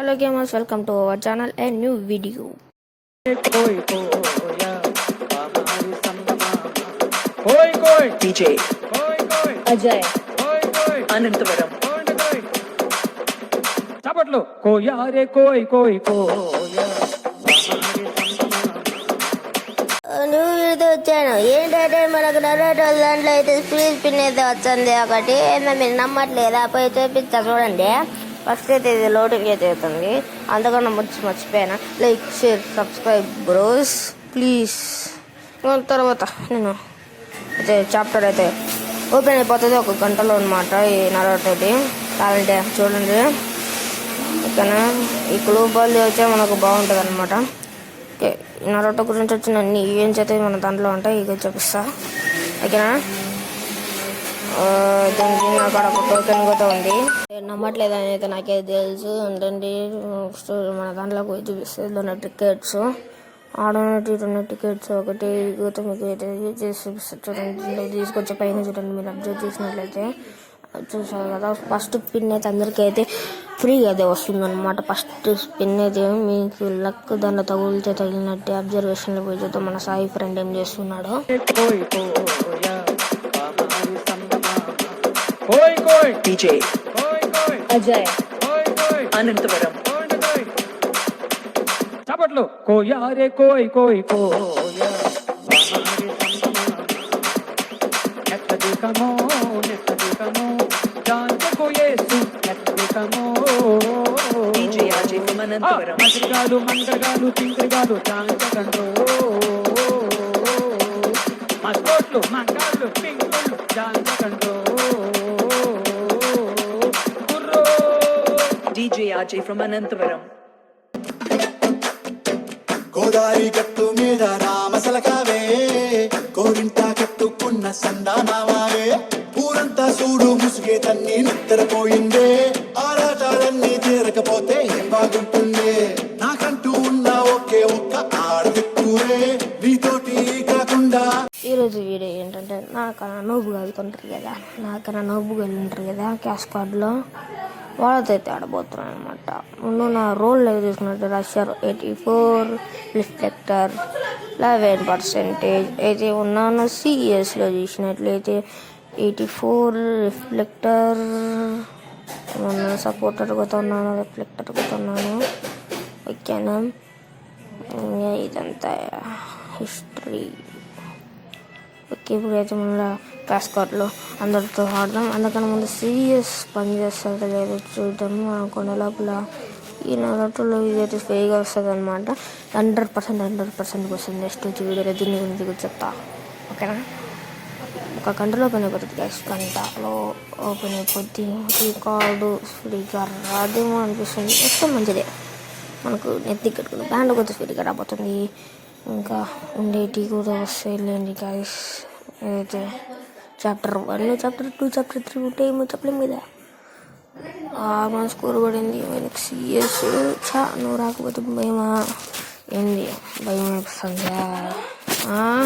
Hello gamers, welcome to our channel and new video. DJ Ajay Anantavaram చప్పట్లు కోయారే కోయ్ కోయ్ కోయా నువ్వు వీడితో వచ్చాను ఏంటంటే మనకు నరేటర్ దాంట్లో అయితే స్పీడ్ పిన్ అయితే వచ్చింది ఒకటి ఏంటో మీరు నమ్మట్లేదా పోయి చూపిస్తా చూడండి. ఫస్ట్ అయితే ఇది లోడింగ్ అయితే అవుతుంది, అందుకని మర్చిపోయాను. Like share subscribe bros please. తర్వాత నేను అయితే చాప్టర్ అయితే ఓపెన్ అయిపోతుంది ఒక గంటలో అనమాట. ఈ నరేటర్ది కావాలంటే చూడండి. ఓకేనా, ఈ గ్లోబల్ వచ్చే మనకు బాగుంటుంది అనమాట. ఓకే, ఈ నరోటో గురించి వచ్చిన అన్ని ఈవెంట్స్ అయితే మన దాంట్లో ఉంటాయి, ఇక చూపిస్తా. ఓకేనా, దానికి అక్కడ ఒక టోకెన్ కూడా ఉంది. నమ్మట్లేదు అని అయితే నాకైతే తెలుసు. ఏంటంటే మన దాంట్లోకి పోయి చూపిస్తుంది దాని టికెట్స్ ఆడనట్టు టికెట్స్ ఒకటి ఇక మీకు అయితే చేసి చూపిస్తారు చూడండి. తీసుకొచ్చే పైన చూడండి, మీరు అబ్జర్వ్ చేసినట్లయితే చూసారు కదా. ఫస్ట్ స్పిన్ అయితే అందరికీ అయితే ఫ్రీగా అయితే వస్తుంది అనమాట. ఫస్ట్ స్పిన్ అయితే మీకు లక్ దాంట్లో తగులితే తగిలినట్టే. అబ్జర్వేషన్లో పోయి చూద్దాం మన సాయి ఫ్రెండ్ ఏం చేస్తున్నాడు. DJ Ajay Anantavaram చప్పట్లు కోయారే కోయ్ కోయ్ కోయా నెక్కదికమో నెక్కదికమో జాంతకు యేసు నెక్కదికమో. DJ Ajay from Anantavaram మజగాలు మంగగాలు చింగగాలు జాంతకండ్రో మస్కోట్లు మంగాళ్ళు పింగుళ్ళు జాంతకండ్రో. DJ Ajay from Anantavaram గోదారి గట్టు మీద రామసలకావే కోరింటా కట్టుకున్న సందానామావే ఊరంతా చూడు ముసుగే తన్ని నిద్రపోయిందే ఆరాటాలన్నీ తీరకపోతే ఏం బాగుంటుందే నాకంటూ ఉన్న ఒకే ఒక్క ఆడదిక్కురే నీతోటి కాకుండా. ఈరోజు వీడియో ఏంటంటే నాకన్నా నోబు వెళ్తుంటారు కదా, నాకన్నా నోబు వెళ్ళుంటారు కదా క్యాష్ కార్డులో, వాళ్ళతో అయితే ఆడబోతున్నాను అనమాట. ముందు నా రోల్ తీసుకున్నట్టు రాశారు 84 రిఫ్లెక్టర్ 11% అయితే ఉన్నాను. సిఎస్లో చూసినట్లయితే 84 రిఫ్లెక్టర్ ఉన్నాను, సపోర్టర్ కూడా ఉన్నాను, రిఫ్లెక్టర్ కూడా ఉన్నాను. ఓకేనా, ఇదంతా హిస్టరీ. ఓకే, ఇప్పుడైతే మన క్లాస్ కార్డ్లో అందరితో ఆడదాం. అందుకని ముందు సీరియస్ పని చేస్తుంది లేదు చూద్దాము. అనుకునే లోపల ఈ నరోటోలో ఇదైతే ఫ్రీగా వస్తుంది అనమాట. 100% వస్తుంది. నెక్స్ట్ వచ్చి వీడియోలో దీన్ని గురించి చెప్తా. ఓకేనా, ఒక గంటలో ఓపెన్ అయిపోతుంది గ్యాస్, గంటలో ఓపెన్ అయిపోద్ది. ఈ కార్డు ఫ్రీగా రాదేమో అనిపిస్తుంది. వస్తే మంచిదే, మనకు నెత్తి కట్టుకుని బ్యాండ్ కొద్ది ఫ్రీగా రాబోతుంది. ఇంకా ఉండేటి కూడా వస్తాయి లేండి గైస్. అయితే చాప్టర్ 1 చాప్టర్ 2 చాప్టర్ 3 ఉంటాయేమో చెప్పలేం కదా. మన స్కోర్ పడింది మనకి సిఎస్. నువ్వు రాకపోతే భయమా ఏంది, భయం వస్తుందా?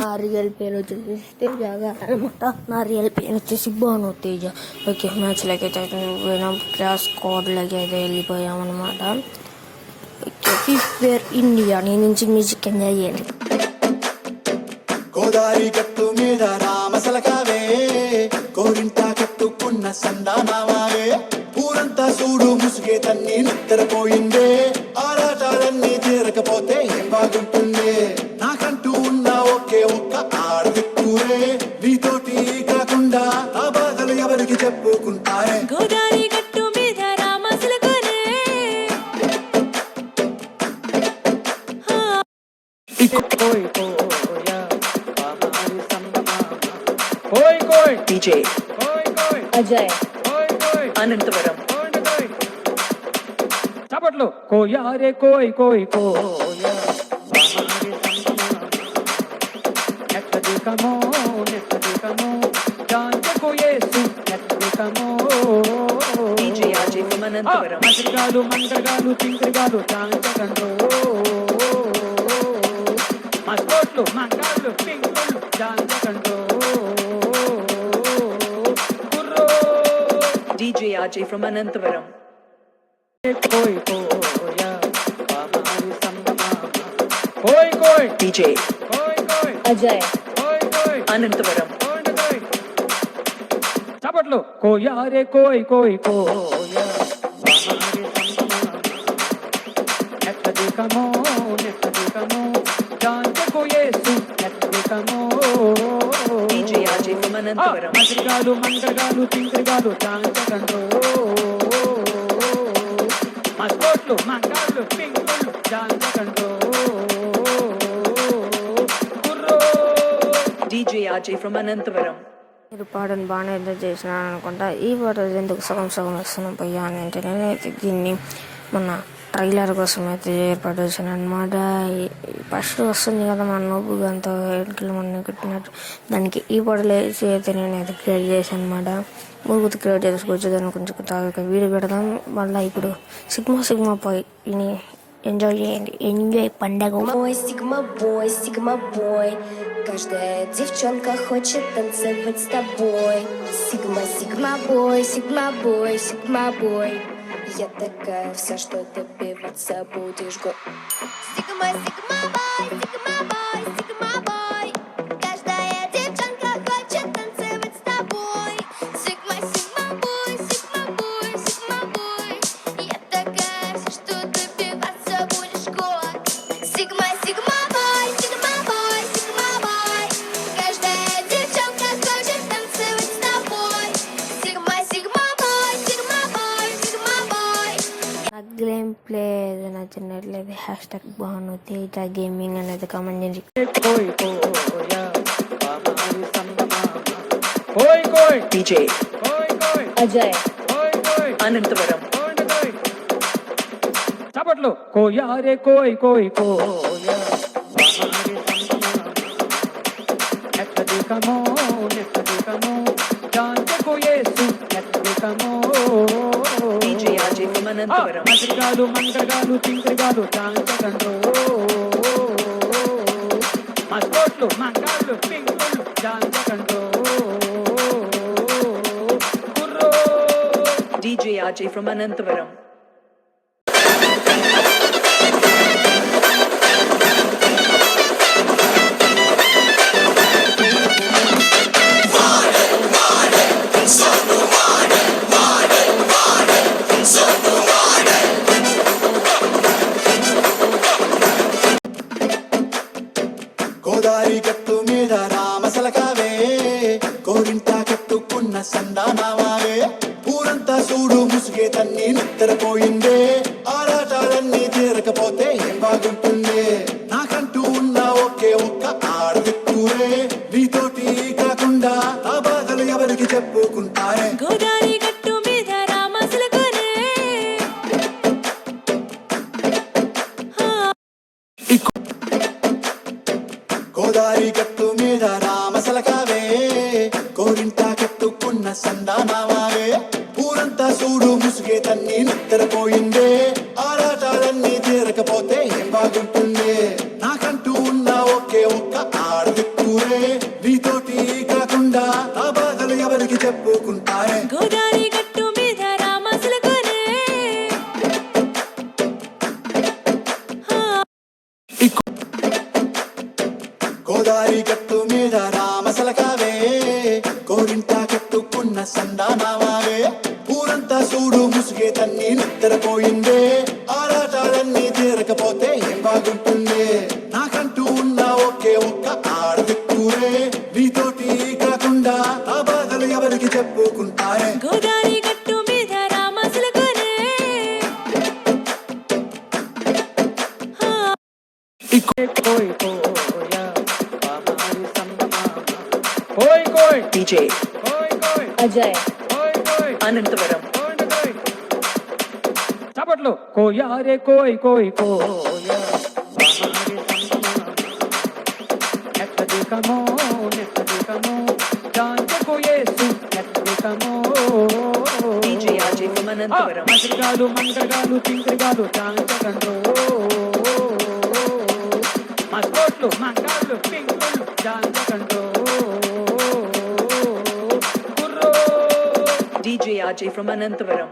నా రియల్ పేరు వచ్చేసి తేజ అనమాట. నా రియల్ పేరు వచ్చేసి భాను తేజ. ఓకే, మ్యాచ్లోకి అయితే పోయినాం, క్లాస్ స్క్వాడ్లోకి అయితే వెళ్ళిపోయామన్నమాట. ఫిఫ్త్ ఇండియా నుంచి మ్యూజిక్ ఎంజాయ్ చేయండి. గోదారి గట్టు మీద రామసలకావే కోరింటా కట్టుకున్న సందానామావే ఊరంతా చూడు ముసుగే తన్ని నిద్రపోయిందే ఆరాటాలన్నీ తీరకపోతే ఏం బాగుంటుందే నాకంటూ ఉన్న ఒకే ఒక్క ఆడదిక్కురే నీతోటి కాకుండా ఆ బాధలు ఎవరికి చెప్పుకుంటారే. గోదారి గట్టు మీద రామసలకావే కోయ్ కోయా హమారి సంగమా కోయ్ కోయ్. DJ కోయ్ కోయ్ Ajay కోయ్ కోయ్ Anantavaram చప్పట్లు కోయారే కోయ్ కోయ్ కోయా హమారి సంగమా నెక్కదికమో నెక్కదికమో జాంతకు యేసు నెక్కదికమో. DJ Ajay from Anantavaram మజగాలు మంగగాలు చింగగాలు జాంతకండ్రో మస్కోట్లు మంగాళ్ళు పింగుళ్ళు జాంతకండ్రో. DJ Ajay from Anantavaram కోయ్ కోయ్ కోయ్ కోయ్ DJ కోయ్ కోయ్ Ajay కోయ్ కోయ్ Anantavaram కోయ్ చప్పట్లు కోయారే కోయ్ కోయ్ కోయా నెట్ దికమో జాంటే కోయేసు నెట్ దికమో DJ Ajay from Anantavaram మజరిగాలు మంగళగాలు చింకరిగాలు జాంచకండ్రో మస్కోట్లు మంగాళ్ళు పింకుళ్ళు జాంచకండ్రో కుర్రో DJ Ajay from Anantavaram మీరు పాటను బాగానే ఎంజాయ్ చేసినాను అనుకుంటా. ఈ పాట ఎందుకు సగం సగం వస్తున్నాం పోయా అని అంటే నేనైతే దీన్ని మన ట్రైలర్ కోసం అయితే ఏర్పాటు చేశాను అనమాట. ఫస్ట్ వస్తుంది కదా మన నోబుగా అంత ఎన్నికలు మన కట్టినట్టు దానికి ఈ పాటలు వేసి అయితే నేనైతే క్రియేట్ చేశాను అనమాట. మూగుతు క్రియేట్ చేసుకోవచ్చు. దాన్ని కొంచెం వీడియో పెడదాం. మళ్ళీ ఇప్పుడు సిగ్మా పోయి విని ఎంజాయ్ చేయండి. ఎంజాయ్ పండగ. Сигма бой. Каждая девчонка хочет танцевать с тобой. Сигма бой. Я такая вся, что добиваться будешь год. Сигма бой. Каждая девчонка хочет танцевать с тобой. Сигма бой. Я такая вся, что добиваться будешь год. Сигма бой. Каждая девчонка хочет танцевать с тобой. Сигма бой. నా గేమ్ ప్లే ఏదైనా నచ్చినట్లయితే హ్యాష్టాగ్ బాను తేజ గేమింగ్ అనేది కామెంట్ చేయండి. కోయ్ కోయా పామారి సందమామ కోయ్ కోయ్ DJ కోయ్ కోయ్ Ajay కోయ్ కోయ్ Anantavaram చప్పట్లు కోయారే కోయ్ కోయ్ కోయా పామారి సందమామ నెట్ దికమో జాంటే కోయేసు నెట్ దికమో DJ Ajay from Anantavaram మజరిగాలు మంగళగాలు చింకరిగాలు జాంచకండ్రో మస్కోట్లు మంగాళ్ళు పింకుళ్ళు జాంచకండ్రో కుర్రో DJ Ajay from Anantavaram గోదారి గట్టు మీద రామసలకావే కోరింటా కట్టుకున్న సందానామావే ఊరంతా చూడు ముసుగే తన్ని నిద్రపోయిందే ఆరాటాలన్నీ తీరకపోతే ఏం బాగుంటుందే నాకంటూ ఉన్న ఒకే ఒక్క ఆడదిక్కురే నీతోటి కాకుండా ఆ బాధలు ఎవరికి చెప్పుకుంటారే గోదారి గట్టు మీద రామచిలకనే గోదారి గట్టు మీద రామసలకావే కోరింటా కట్టుకున్న సందానామావే ఊరంతా చూడు ముసుగే తన్ని నిద్రపోయిందే ఆరాటాలన్నీ తీరకపోతే ఏం బాగుంటుందే నాకంటూ ఉన్న ఒకే ఒక్క ఆడదిక్కురే నీతోటి కాకుండా ఆ బాధలు ఎవరికి చెప్పుకుంటారే గోదారి గట్టు మీద రామచిలకనే గోదారి గట్టు మీద రామసలకావే కోరింటా కట్టుకున్న సందానామావే ఊరంతా చూడు ముసుగే తన్ని నిద్రపోయిందే ఆరాటాలన్నీ తీరకపోతే ఏం బాగుంటుందే నాకంటూ ఉన్న ఒకే ఒక్క ఆడదిక్కురే నీతోటి కాకుండా ఆ బాధలు ఎవరికి చెప్పుకుంటారే గోదారి గట్టు మీద రామచిలకనే కోయ్ కోయా పామారి సందమామ కోయ్ కోయ్ DJ కోయ్ కోయ్ Ajay కోయ్ కోయ్ Anantavaram చప్పట్లు కోయారే కోయ్ కోయ్ కోయా పామారి సందమామ నెట్ దికమో జాంటే కోయేసు నెట్ దికమో DJ Ajay from Anantavaram మజరిగాలు మంగళగాలు చింకరిగాలు జాంచకండ్రో మస్కోట్లు మంగాళ్ళు పింకుళ్ళు జాంచకండ్రో కుర్రో DJ Ajay from Anantavaram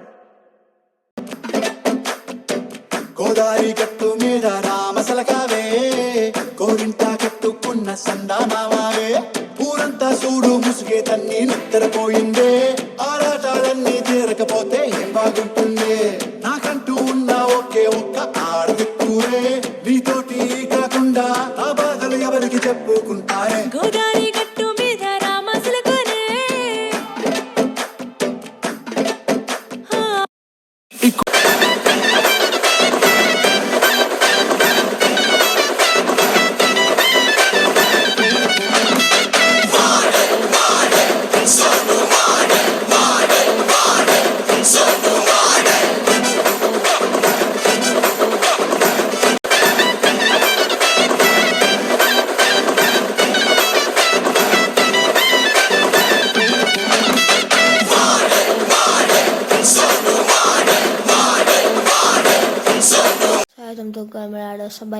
గోదారి గట్టు మీద రామసలకావే కోరింట కట్టుకున్న సందామావే ఊరంతా చూడు ముసుగే తన్ని నిద్రపోయిందే ఆరాటాలన్నీ తీరకపోతే ఏం బాగుంటుందే నాకంటూ ఉన్న ఒకే ఒక్క ఆడదిక్కురే నీతోటి కాకుండా ఆ బాధలు ఎవరికి చెప్పుకుంటారే గోదారి గట్టు మీద రామసిలకనే Saya tentu kami ada sebaik